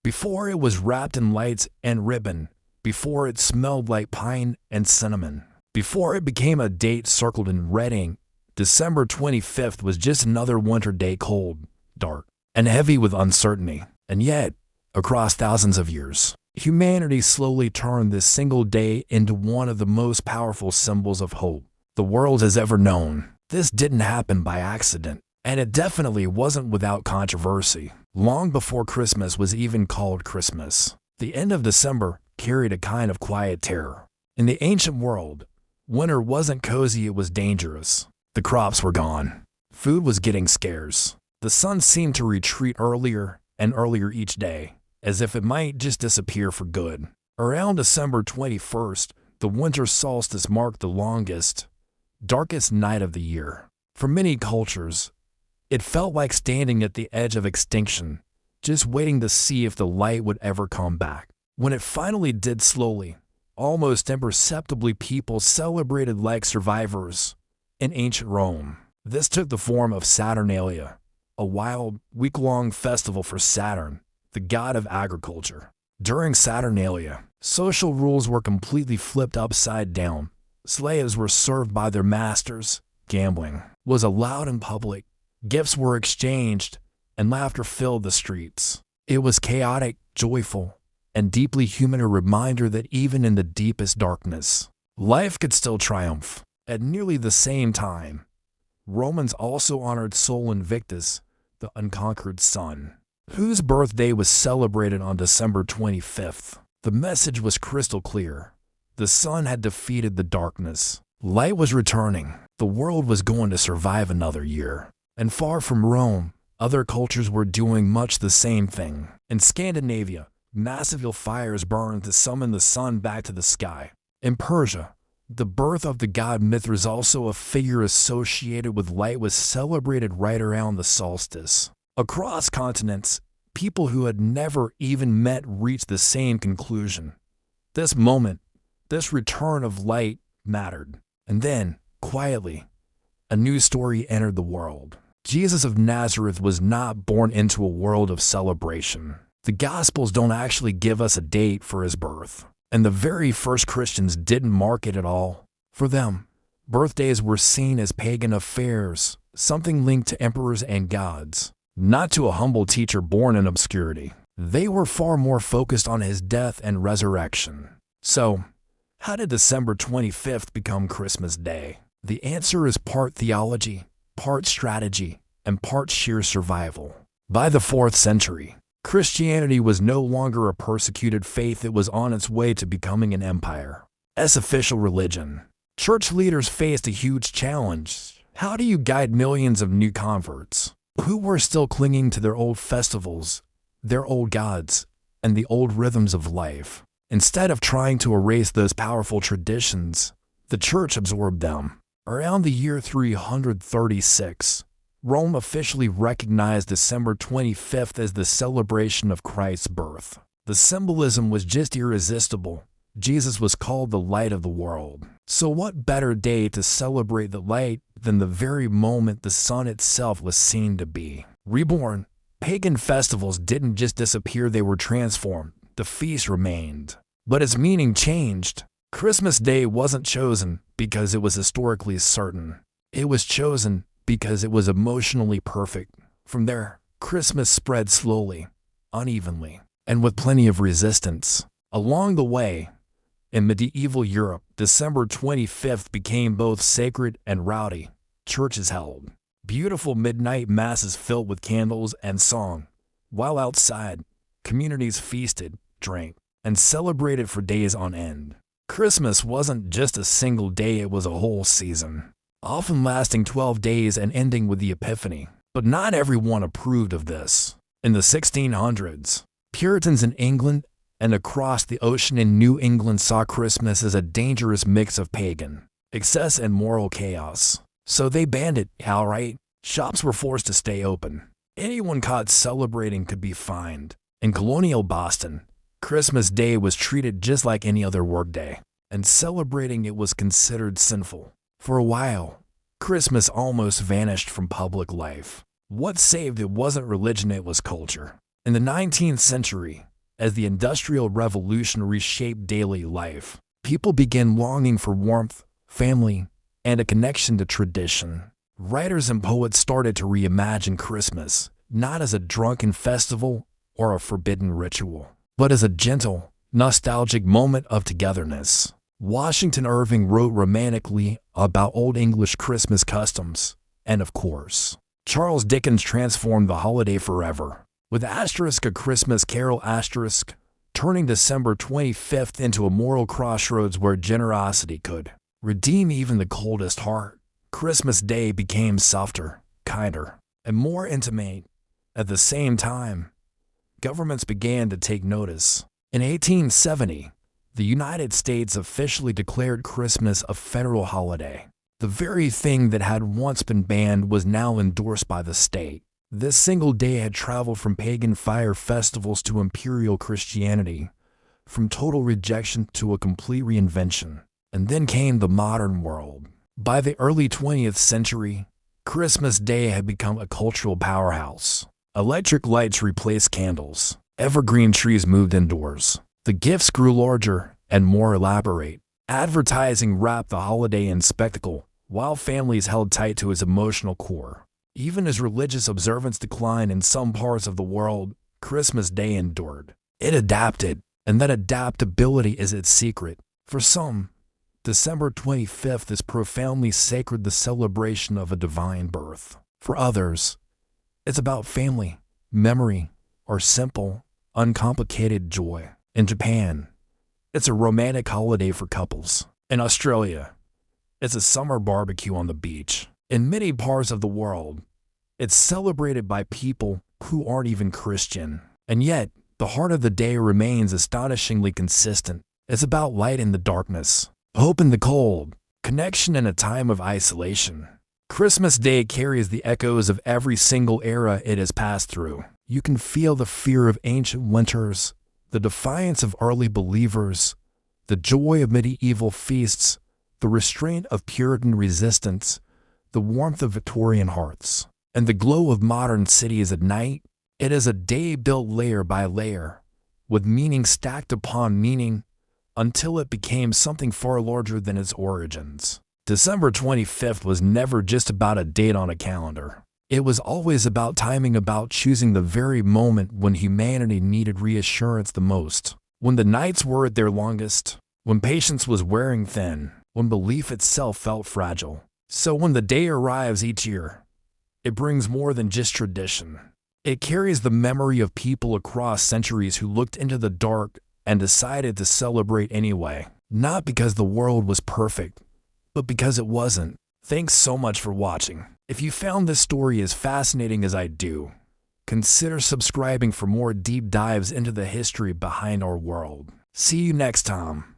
before it was wrapped in lights and ribbon, before it smelled like pine and cinnamon, before it became a date circled in red ink, December 25th was just another winter day, cold, dark, and heavy with uncertainty. And yet, across thousands of years, humanity slowly turned this single day into one of the most powerful symbols of hope the world has ever known. This didn't happen by accident, and it definitely wasn't without controversy. Long before Christmas was even called Christmas, the end of December carried a kind of quiet terror. In the ancient world, winter wasn't cozy, it was dangerous. The crops were gone. Food was getting scarce. The sun seemed to retreat earlier and earlier each day, as if it might just disappear for good. Around December 21st, the winter solstice marked the longest, darkest night of the year. For many cultures, it felt like standing at the edge of extinction, just waiting to see if the light would ever come back. When it finally did, slowly, almost imperceptibly, people celebrated like survivors. In ancient Rome, this took the form of Saturnalia, a wild, week-long festival for Saturn, the god of agriculture. During Saturnalia, social rules were completely flipped upside down. Slaves were served by their masters, gambling was allowed in public, gifts were exchanged, and laughter filled the streets. It was chaotic, joyful, and deeply human, a reminder that even in the deepest darkness, life could still triumph. At nearly the same time, Romans also honored Sol Invictus, the unconquered sun, whose birthday was celebrated on December 25th. The message was crystal clear. The sun had defeated the darkness. Light was returning. The world was going to survive another year. And far from Rome, other cultures were doing much the same thing. In Scandinavia, massive fires burned to summon the sun back to the sky. In Persia, the birth of the god Mithras, also a figure associated with light, was celebrated right around the solstice. Across continents, people who had never even met reached the same conclusion. This moment, this return of light, mattered. And then, quietly, a new story entered the world. Jesus of Nazareth was not born into a world of celebration. The Gospels don't actually give us a date for his birth. And the very first Christians didn't mark it at all. For them, birthdays were seen as pagan affairs, something linked to emperors and gods, not to a humble teacher born in obscurity. They were far more focused on his death and resurrection. So, how did December 25th become Christmas Day? The answer is part theology, part strategy, and part sheer survival. By the 4th century, Christianity was no longer a persecuted faith, it was on its way to becoming an empire. As official religion, church leaders faced a huge challenge. How do you guide millions of new converts who were still clinging to their old festivals, their old gods, and the old rhythms of life? Instead of trying to erase those powerful traditions, the church absorbed them. Around the year 336, Rome officially recognized December 25th as the celebration of Christ's birth. The symbolism was just irresistible. Jesus was called the light of the world. So what better day to celebrate the light than the very moment the sun itself was seen to be reborn? Pagan festivals didn't just disappear, they were transformed. The feast remained, but its meaning changed. Christmas Day wasn't chosen because it was historically certain. It was chosen because it was emotionally perfect. From there, Christmas spread slowly, unevenly, and with plenty of resistance. Along the way, in medieval Europe, December 25th became both sacred and rowdy. Churches held beautiful midnight masses filled with candles and song, while outside, communities feasted, drank, and celebrated for days on end. Christmas wasn't just a single day, it was a whole season, often lasting 12 days and ending with the Epiphany. But not everyone approved of this. In the 1600s, Puritans in England and across the ocean in New England saw Christmas as a dangerous mix of pagan excess and moral chaos. So they banned it outright. Shops were forced to stay open. Anyone caught celebrating could be fined. In colonial Boston, Christmas Day was treated just like any other workday, and celebrating it was considered sinful. For a while, Christmas almost vanished from public life. What saved it wasn't religion, it was culture. In the 19th century, As the Industrial Revolution reshaped daily life, people began longing for warmth, family, and a connection to tradition. Writers and poets started to reimagine Christmas, not as a drunken festival or a forbidden ritual, but as a gentle, nostalgic moment of togetherness. Washington Irving wrote romantically about Old English Christmas customs, and of course, Charles Dickens transformed the holiday forever, with A Christmas Carol *, turning December 25th into a moral crossroads where generosity could redeem even the coldest heart. Christmas Day became softer, kinder, and more intimate. At the same time, governments began to take notice. In 1870, the United States officially declared Christmas a federal holiday. The very thing that had once been banned was now endorsed by the state. This single day had traveled from pagan fire festivals to imperial Christianity, from total rejection to a complete reinvention. And then came the modern world. By the early 20th century, Christmas Day had become a cultural powerhouse. Electric lights replaced candles. Evergreen trees moved indoors. The gifts grew larger and more elaborate. Advertising wrapped the holiday in spectacle, while families held tight to its emotional core. Even as religious observance declined in some parts of the world, Christmas Day endured. It adapted, and that adaptability is its secret. For some, December 25th is profoundly sacred, the celebration of a divine birth. For others, it's about family, memory, or simple, uncomplicated joy. In Japan, it's a romantic holiday for couples. In Australia, it's a summer barbecue on the beach. In many parts of the world, it's celebrated by people who aren't even Christian. And yet, the heart of the day remains astonishingly consistent. It's about light in the darkness, hope in the cold, connection in a time of isolation. Christmas Day carries the echoes of every single era it has passed through. You can feel the fear of ancient winters, the defiance of early believers, the joy of medieval feasts, the restraint of Puritan resistance, the warmth of Victorian hearts, and the glow of modern cities at night. It is a day built layer by layer, with meaning stacked upon meaning, until it became something far larger than its origins. December 25th was never just about a date on a calendar. It was always about timing, about choosing the very moment when humanity needed reassurance the most, when the nights were at their longest, when patience was wearing thin, when belief itself felt fragile. So when the day arrives each year, it brings more than just tradition. It carries the memory of people across centuries who looked into the dark and decided to celebrate anyway. Not because the world was perfect, but because it wasn't. Thanks so much for watching. If you found this story as fascinating as I do, consider subscribing for more deep dives into the history behind our world. See you next time.